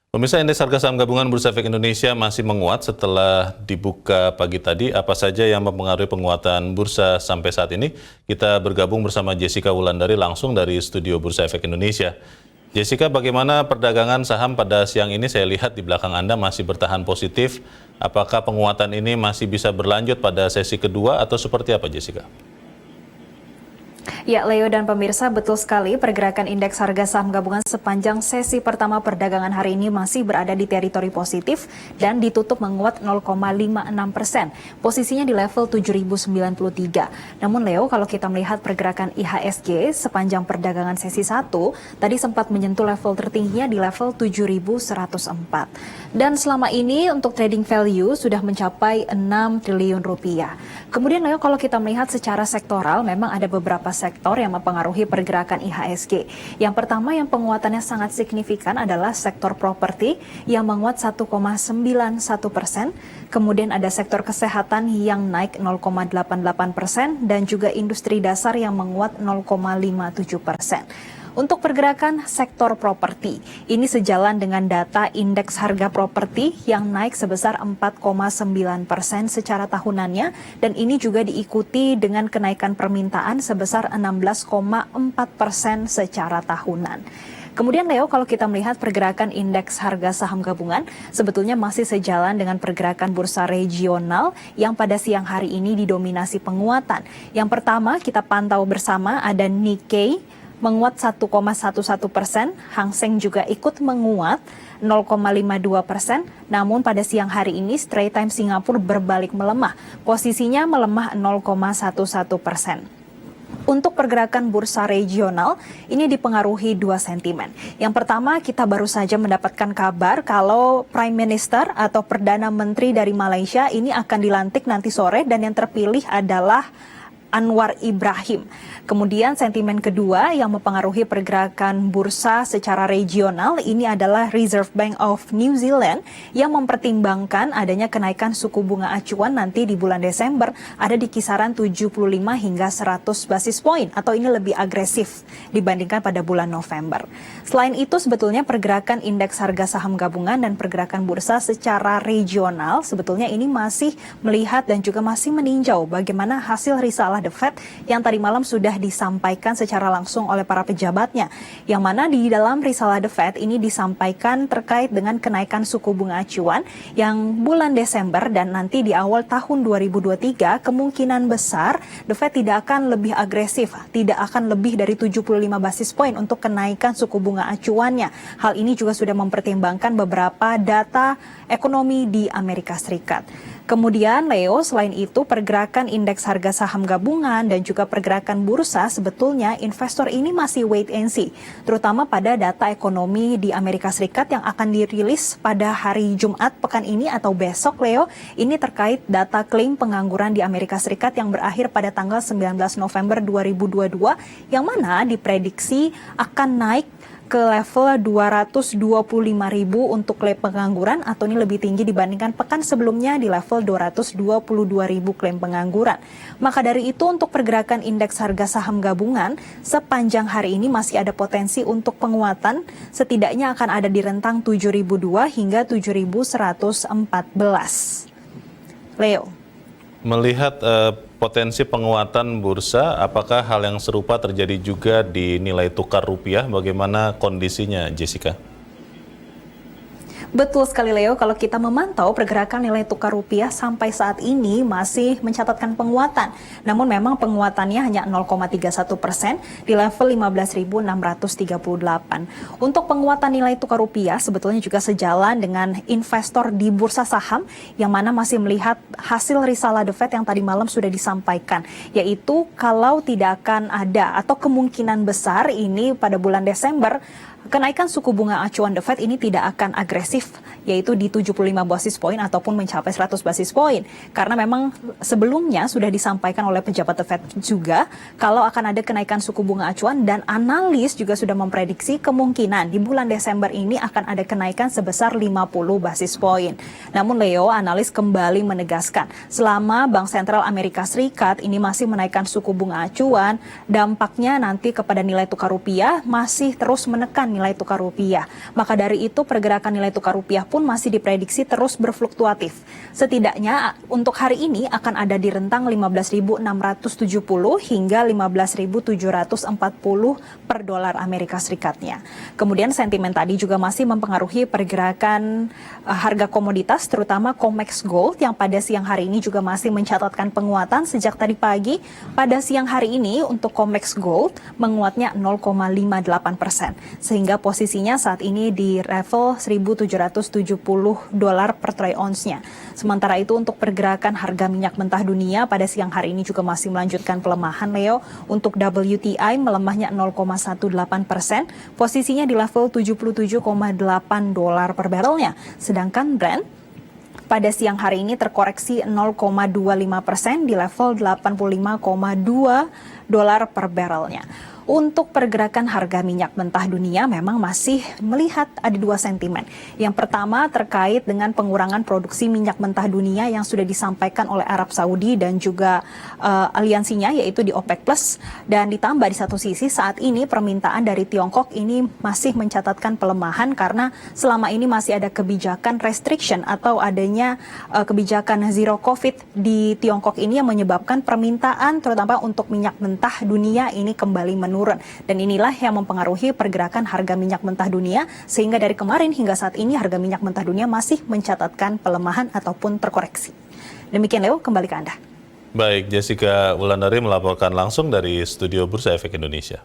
Pemirsa, indeks harga saham gabungan Bursa Efek Indonesia masih menguat setelah dibuka pagi tadi. Apa saja yang mempengaruhi penguatan bursa sampai saat ini? Kita bergabung bersama Jessica Wulandari langsung dari studio Bursa Efek Indonesia. Jessica, bagaimana perdagangan saham pada siang ini? Saya lihat di belakang Anda masih bertahan positif. Apakah penguatan ini masih bisa berlanjut pada sesi kedua atau seperti apa, Jessica? Ya, Leo dan pemirsa, betul sekali pergerakan indeks harga saham gabungan sepanjang sesi pertama perdagangan hari ini masih berada di teritori positif dan ditutup menguat 0,56%. Posisinya di level 7.093. Namun Leo, kalau kita melihat pergerakan IHSG sepanjang perdagangan sesi 1, tadi sempat menyentuh level tertingginya di level 7.104. Dan selama ini untuk trading value sudah mencapai 6 triliun rupiah. Kemudian Leo, kalau kita melihat secara sektoral, memang ada beberapa sektor yang mempengaruhi pergerakan IHSG. Yang pertama yang penguatannya sangat signifikan adalah sektor properti yang menguat 1,91%. Kemudian ada sektor kesehatan yang naik 0,88% dan juga industri dasar yang menguat 0,57%. Untuk pergerakan sektor properti, ini sejalan dengan data indeks harga properti yang naik sebesar 4,9% secara tahunannya, dan ini juga diikuti dengan kenaikan permintaan sebesar 16,4% secara tahunan. Kemudian Leo, kalau kita melihat pergerakan indeks harga saham gabungan, sebetulnya masih sejalan dengan pergerakan bursa regional yang pada siang hari ini didominasi penguatan. Yang pertama kita pantau bersama ada Nikkei, menguat 1,11%, Hang Seng juga ikut menguat 0,52%, namun pada siang hari ini Straits Times Singapura berbalik melemah, posisinya melemah 0,11%. Untuk pergerakan bursa regional, ini dipengaruhi dua sentimen. Yang pertama, kita baru saja mendapatkan kabar kalau Prime Minister atau Perdana Menteri dari Malaysia ini akan dilantik nanti sore dan yang terpilih adalah Anwar Ibrahim. Kemudian sentimen kedua yang mempengaruhi pergerakan bursa secara regional ini adalah Reserve Bank of New Zealand yang mempertimbangkan adanya kenaikan suku bunga acuan nanti di bulan Desember ada di kisaran 75 hingga 100 basis poin atau ini lebih agresif dibandingkan pada bulan November. Selain itu sebetulnya pergerakan indeks harga saham gabungan dan pergerakan bursa secara regional sebetulnya ini masih melihat dan juga masih meninjau bagaimana hasil risalah The Fed yang tadi malam sudah disampaikan secara langsung oleh para pejabatnya, yang mana di dalam risalah The Fed ini disampaikan terkait dengan kenaikan suku bunga acuan yang bulan Desember dan nanti di awal tahun 2023 kemungkinan besar The Fed tidak akan lebih agresif, tidak akan lebih dari 75 basis poin untuk kenaikan suku bunga acuannya. Hal ini juga sudah mempertimbangkan beberapa data ekonomi di Amerika Serikat. Kemudian Leo, selain itu pergerakan indeks harga saham gabungan dan juga pergerakan bursa sebetulnya investor ini masih wait and see, terutama pada data ekonomi di Amerika Serikat yang akan dirilis pada hari Jumat pekan ini atau besok Leo. Ini terkait data klaim pengangguran di Amerika Serikat yang berakhir pada tanggal 19 November 2022 yang mana diprediksi akan naik ke level 225.000 untuk klaim pengangguran atau ini lebih tinggi dibandingkan pekan sebelumnya di level 222.000 klaim pengangguran. Maka dari itu untuk pergerakan indeks harga saham gabungan sepanjang hari ini masih ada potensi untuk penguatan setidaknya akan ada di rentang 7.002 hingga 7.114. Leo. Melihat potensi penguatan bursa, apakah hal yang serupa terjadi juga di nilai tukar rupiah? Bagaimana kondisinya, Jessica? Betul sekali Leo, kalau kita memantau pergerakan nilai tukar rupiah sampai saat ini masih mencatatkan penguatan. Namun memang penguatannya hanya 0,31% di level 15.638. Untuk penguatan nilai tukar rupiah sebetulnya juga sejalan dengan investor di bursa saham yang mana masih melihat hasil risalah The Fed yang tadi malam sudah disampaikan. Yaitu kalau tidak akan ada atau kemungkinan besar ini pada bulan Desember kenaikan suku bunga acuan The Fed ini tidak akan agresif, yaitu di 75 basis poin ataupun mencapai 100 basis poin. Karena memang sebelumnya sudah disampaikan oleh pejabat The Fed juga kalau akan ada kenaikan suku bunga acuan dan analis juga sudah memprediksi kemungkinan di bulan Desember ini akan ada kenaikan sebesar 50 basis poin. Namun Leo, analis kembali menegaskan selama Bank Sentral Amerika Serikat ini masih menaikkan suku bunga acuan, dampaknya nanti kepada nilai tukar rupiah masih terus menekan nilai tukar rupiah. Maka dari itu pergerakan nilai tukar rupiah pun masih diprediksi terus berfluktuatif. Setidaknya untuk hari ini akan ada di rentang 15.670 hingga 15.740 per dolar Amerika Serikatnya. Kemudian sentimen tadi juga masih mempengaruhi pergerakan harga komoditas terutama COMEX Gold yang pada siang hari ini juga masih mencatatkan penguatan sejak tadi pagi. Pada siang hari ini untuk COMEX Gold menguatnya 0,58%, sehingga posisinya saat ini di level 1.770 dolar per troy ounce-nya. Sementara itu untuk pergerakan harga minyak mentah dunia pada siang hari ini juga masih melanjutkan pelemahan, Leo. Untuk WTI melemahnya 0,18%, posisinya di level 77,8 dolar per barrelnya. Sedangkan Brent pada siang hari ini terkoreksi 0,25% di level 85,2 dolar per barrelnya. Untuk pergerakan harga minyak mentah dunia memang masih melihat ada dua sentimen. Yang pertama terkait dengan pengurangan produksi minyak mentah dunia yang sudah disampaikan oleh Arab Saudi dan juga aliansinya yaitu di OPEC Plus. Dan ditambah di satu sisi saat ini permintaan dari Tiongkok ini masih mencatatkan pelemahan karena selama ini masih ada kebijakan restriction atau adanya kebijakan zero COVID di Tiongkok ini yang menyebabkan permintaan terutama untuk minyak mentah dunia ini kembali menurun. Dan inilah yang mempengaruhi pergerakan harga minyak mentah dunia sehingga dari kemarin hingga saat ini harga minyak mentah dunia masih mencatatkan pelemahan ataupun terkoreksi. Demikian Leo, kembali ke Anda. Baik, Jessica Wulandari melaporkan langsung dari Studio Bursa Efek Indonesia.